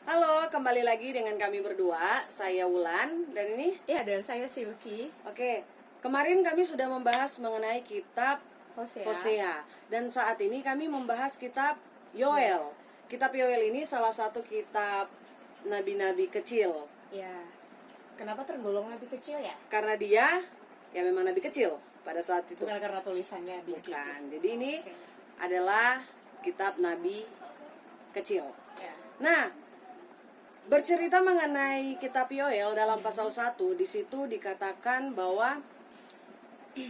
Halo, kembali lagi dengan kami berdua. Saya Wulan dan ini. Ya, dan saya Silvi. Oke, kemarin kami sudah membahas mengenai kitab Hosea. Hosea. Dan saat ini kami membahas kitab Yoel. Kitab Yoel ini salah satu kitab nabi-nabi kecil. Ya. Kenapa tergolong nabi kecil ya? Karena dia ya memang nabi kecil pada saat itu. Bukan karena tulisannya dikit. Bukan. Jadi ini Oke. adalah kitab nabi kecil. Ya. Nah, bercerita mengenai kitab Yoel dalam pasal 1, di situ dikatakan bahwa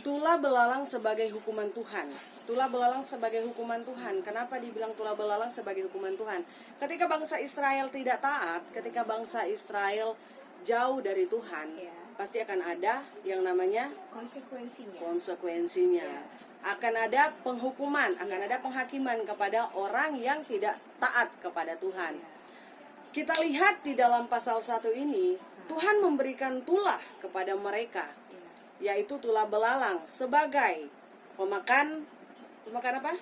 tulah belalang sebagai hukuman Tuhan. Tulah belalang sebagai hukuman Tuhan. Kenapa dibilang tulah belalang sebagai hukuman Tuhan? Ketika bangsa Israel tidak taat, ketika bangsa Israel jauh dari Tuhan, Ya. pasti akan ada yang namanya konsekuensinya. Ya. Akan ada penghukuman, akan ada penghakiman kepada orang yang tidak taat kepada Tuhan. Kita lihat di dalam pasal 1 ini, Tuhan memberikan tulah kepada mereka, yaitu tulah belalang sebagai pemakan apa?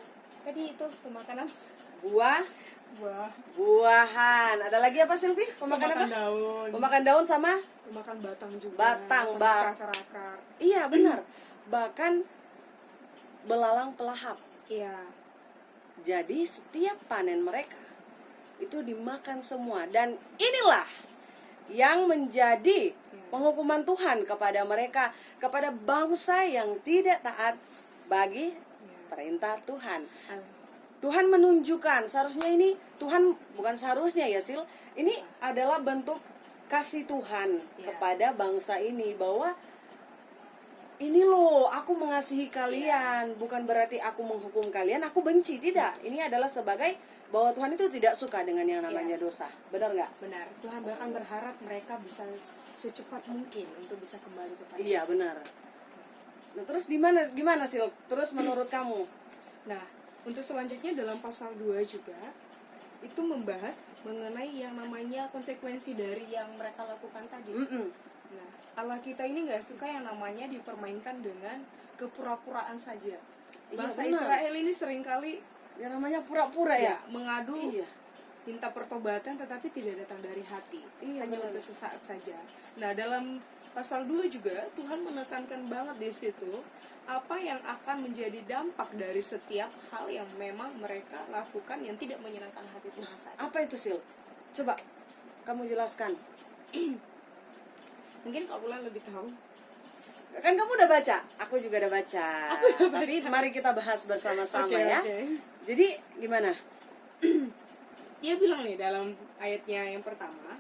Tadi itu pemakanan Buah, buah, buahan. Ada lagi apa, Silvi? Pemakan apa? daun, Pemakan daun sama pemakan batang juga. batang, sama akar-akar. Iya, benar. Bahkan belalang pelahap. Iya. Jadi setiap panen mereka itu dimakan semua. Dan inilah yang menjadi penghukuman Tuhan kepada mereka, kepada bangsa yang tidak taat bagi perintah Tuhan. Tuhan menunjukkan, seharusnya ini Tuhan, bukan seharusnya ya Sil, ini adalah bentuk kasih Tuhan kepada bangsa ini, bahwa ini loh, aku mengasihi kalian, bukan berarti aku menghukum kalian, aku benci, tidak. Ini adalah sebagai bahwa Tuhan itu tidak suka dengan yang namanya dosa. Benar nggak? Benar. Tuhan bahkan berharap mereka bisa secepat mungkin untuk bisa kembali kepada Iya, benar. Nah, terus gimana Sil? Terus menurut kamu? Nah, untuk selanjutnya dalam pasal 2 juga itu membahas mengenai yang namanya konsekuensi dari yang mereka lakukan tadi. Nah, Allah kita ini nggak suka yang namanya dipermainkan dengan kepura-puraan saja. Bangsa benar. Israel ini seringkali Yang namanya pura-pura ya? mengadu, Iya. minta pertobatan tetapi tidak datang dari hati. Iya, Hanya benar. untuk sesaat saja. Nah, dalam pasal 2 juga Tuhan menekankan banget di situ apa yang akan menjadi dampak dari setiap hal yang memang mereka lakukan yang tidak menyenangkan hati Tuhan saja. Apa itu Sil? Coba kamu jelaskan. Mungkin Kak Bulan lebih tahu. Kan kamu udah baca, aku juga udah baca. Tapi mari kita bahas bersama-sama Oke, ya. oke. Jadi gimana? Dia bilang nih dalam ayatnya yang pertama,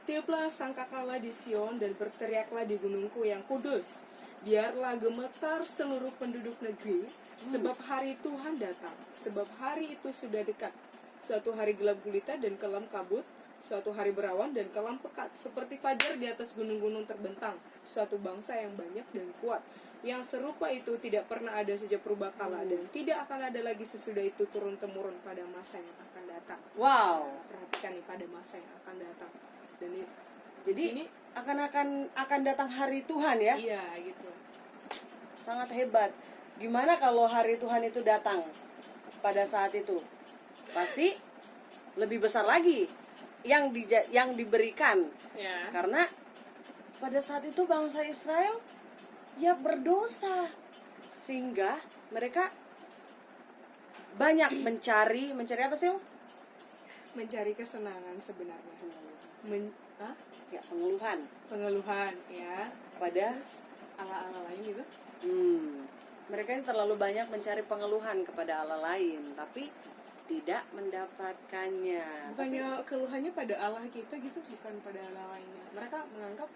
tiuplah sangkakala di Sion dan berteriaklah di gunungku yang kudus. Biarlah gemetar seluruh penduduk negeri, sebab hari Tuhan datang, sebab hari itu sudah dekat. Suatu hari gelap gulita dan kelam kabut, suatu hari berawan dan kelam pekat, seperti fajar di atas gunung-gunung terbentang, suatu bangsa yang banyak dan kuat. Yang serupa itu tidak pernah ada sejak purbakala dan tidak akan ada lagi sesudah itu turun-temurun pada masa yang akan datang. Wow. Perhatikan nih, pada masa yang akan datang. Dan Jadi sini akan datang hari Tuhan ya. iya gitu. Sangat hebat. Gimana kalau hari Tuhan itu datang pada saat itu? Pasti lebih besar lagi yang diberikan. Ya. Karena pada saat itu bangsa Israel ya berdosa, sehingga mereka banyak mencari apa sih? Mencari kesenangan sebenarnya. Ya, pengeluhan Pengeluhan ya. pada Ala-ala lain gitu. mereka ini terlalu banyak mencari pengeluhan kepada Allah lain, tapi tidak mendapatkannya. Bukannya keluhannya pada Allah kita gitu, bukan pada Allah lainnya. Mereka menganggap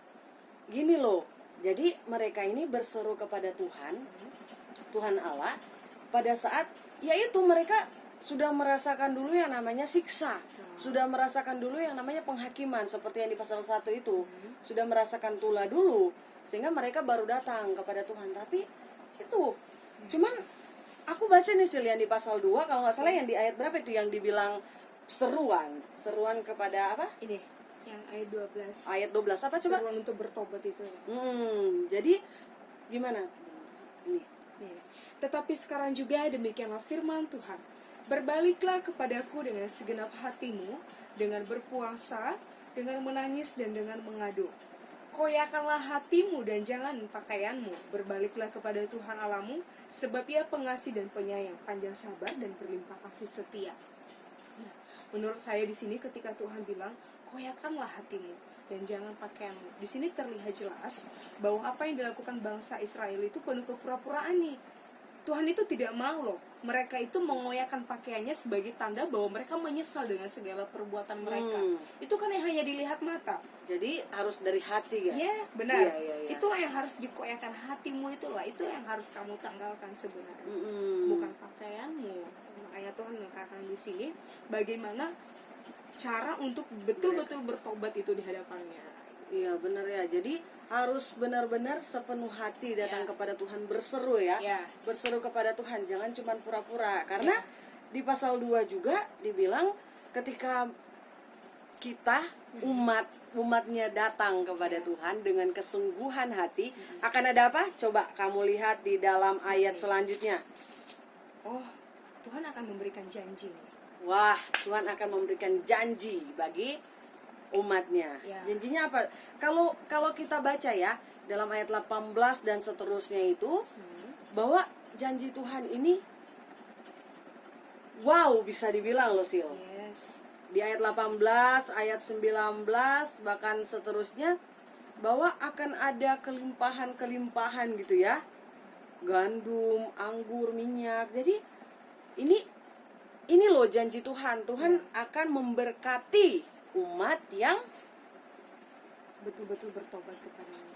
Gini loh, jadi mereka ini berseru kepada Tuhan Allah, pada saat yaitu mereka sudah merasakan dulu yang namanya siksa, sudah merasakan dulu yang namanya penghakiman, seperti yang di pasal 1 itu, sudah merasakan tulah dulu, sehingga mereka baru datang kepada Tuhan. Tapi itu cuman aku baca nih Sil, yang di pasal 2 kalau nggak salah, yang di ayat berapa itu yang dibilang seruan kepada apa? ini yang ayat 12. Ayat 12 apa coba? Seruan untuk bertobat itu ya. Jadi gimana? Ini. Nih. Tetapi sekarang juga demikianlah firman Tuhan. Berbaliklah kepadaku dengan segenap hatimu, dengan berpuasa, dengan menangis dan dengan mengadu. Koyakanlah hatimu dan jangan pakaianmu. Berbaliklah kepada Tuhan Allahmu, sebab Ia pengasih dan penyayang, panjang sabar dan berlimpah kasih setia. Nah, menurut saya di sini ketika Tuhan bilang, koyakanlah hatimu dan jangan pakaianmu. Di sini terlihat jelas bahwa apa yang dilakukan bangsa Israel itu penuh kepura-puraan nih. Tuhan itu tidak mau loh mereka itu mengoyakkan pakaiannya sebagai tanda bahwa mereka menyesal dengan segala perbuatan mereka. Itu kan yang hanya dilihat mata. Jadi harus dari hati kan? Ya, benar. Iya. Itulah yang harus dikoyakkan hatimu, itu yang harus kamu tanggalkan sebenarnya. Bukan pakaianmu. Makanya Tuhan mengatakan di sini bagaimana cara untuk betul-betul bertobat itu di hadapannya. Iya benar ya. Jadi harus benar-benar sepenuh hati datang Ya. kepada Tuhan, berseru ya. Ya. Berseru kepada Tuhan, jangan cuma pura-pura. Karena di pasal 2 juga dibilang ketika kita umatnya datang kepada Tuhan dengan kesungguhan hati, akan ada apa? Coba kamu lihat di dalam ayat selanjutnya. Oh, Tuhan akan memberikan janji nih. Wah, Tuhan akan memberikan janji bagi umatnya. Ya. Janjinya apa? Kalau kita baca ya dalam ayat 18 dan seterusnya itu, bahwa janji Tuhan ini wow, bisa dibilang loh Sil. Yes. Di ayat 18, ayat 19 bahkan seterusnya, bahwa akan ada kelimpahan-kelimpahan gitu ya. Gandum, anggur, minyak. Jadi ini loh janji Tuhan. Tuhan akan memberkati umat yang Betul-betul bertobat kepadanya.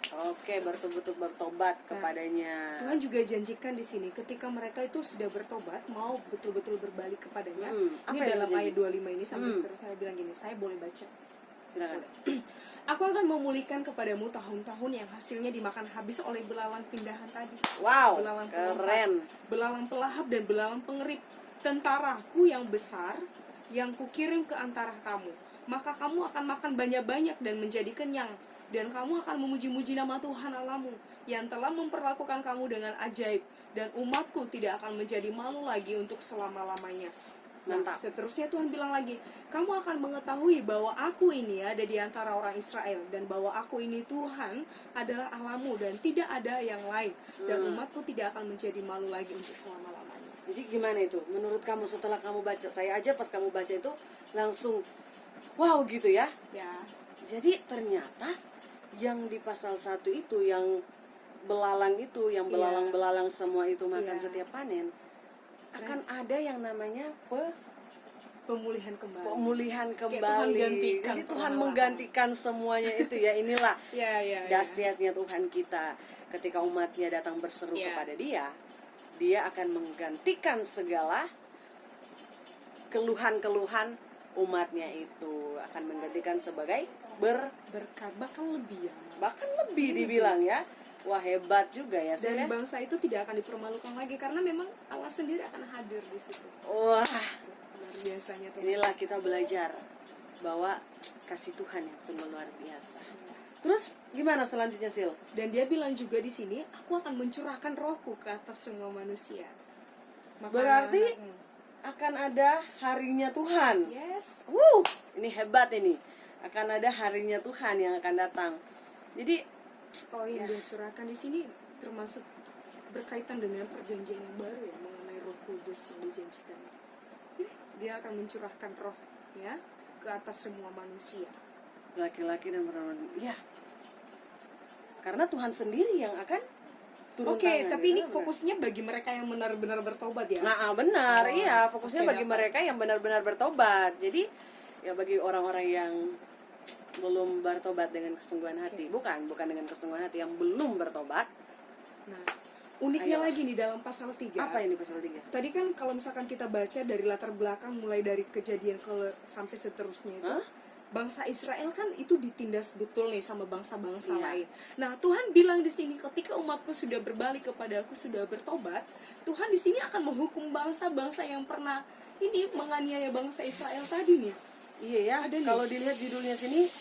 betul-betul bertobat kepadanya. Tuhan juga janjikan di sini ketika mereka itu sudah bertobat, mau betul-betul berbalik kepadanya. Apa Ini yang dalam terjadi? ayat 25 ini sampai seterusnya saya bilang gini, saya boleh baca. Silakan. Aku akan memulihkan kepadamu tahun-tahun yang hasilnya dimakan habis oleh belalang pindahan tadi. Wow, Belalang keren. pelahap, belalang pelahap dan belalang pengerip, tentaraku yang besar yang kukirim ke antara kamu. Maka kamu akan makan banyak-banyak dan menjadi kenyang, dan kamu akan memuji-muji nama Tuhan Allahmu yang telah memperlakukan kamu dengan ajaib, dan umatku tidak akan menjadi malu lagi untuk selama-lamanya. Nah, Mantap. seterusnya Tuhan bilang lagi, kamu akan mengetahui bahwa aku ini ada di antara orang Israel, dan bahwa aku ini Tuhan adalah Allahmu dan tidak ada yang lain, dan umatku tidak akan menjadi malu lagi untuk selama-lamanya. Jadi gimana itu? Menurut kamu setelah kamu baca? Saya aja pas kamu baca itu langsung wow gitu ya. Ya, Jadi ternyata yang di pasal 1 itu, yang belalang itu, yang belalang-belalang semua itu makan Iya. setiap panen, akan ada yang namanya pemulihan kembali. pemulihan Tuhan kembali. gantikan Jadi Tuhan perlahan. menggantikan semuanya itu ya. Inilah Ya. dahsyatnya Tuhan kita. Ketika umatnya datang berseru Ya. kepada Dia akan menggantikan segala keluhan-keluhan umatnya itu, akan menggantikan sebagai Berkat bahkan lebih ya. bahkan lebih dibilang ya. Wah, hebat juga ya Sil, Dan ya. bangsa itu tidak akan dipermalukan lagi karena memang Allah sendiri akan hadir di situ. Wah, Luar biasanya Tuhan. inilah kita belajar bahwa kasih Tuhan yang sungguh luar biasa. Terus gimana selanjutnya Sil? Dan dia bilang juga di sini, aku akan mencurahkan rohku ke atas semua manusia. Maka Berarti anak-anakmu. akan ada harinya Tuhan. Yes. Ini hebat ini. Akan ada harinya Tuhan yang akan datang. Jadi Yang dia curahkan di sini termasuk berkaitan dengan perjanjian yang baru ya, mengenai Roh Kudus yang dijanjikan. Jadi, dia akan mencurahkan roh ya ke atas semua manusia. laki-laki dan perempuan, ya. Karena Tuhan sendiri yang akan turun tangan. Tapi ini Benar. fokusnya bagi mereka yang benar-benar bertobat ya. Benar, Oh, iya. Fokusnya oke, bagi dapat. mereka yang benar-benar bertobat. Jadi ya bagi orang-orang yang belum bertobat dengan kesungguhan hati, bukan dengan kesungguhan hati, yang belum bertobat. Nah, uniknya Ayolah. lagi nih dalam pasal 3. Apa ini pasal 3? Tadi kan kalau misalkan kita baca dari latar belakang mulai dari kejadian sampai seterusnya itu, bangsa Israel kan itu ditindas betul nih sama bangsa-bangsa Iya. lain. Nah, Tuhan bilang di sini ketika umatku sudah berbalik kepada aku, sudah bertobat, Tuhan di sini akan menghukum bangsa-bangsa yang pernah ini menganiaya bangsa Israel tadi nih. Iya ya. Ada nih. Kalau dilihat judulnya sini,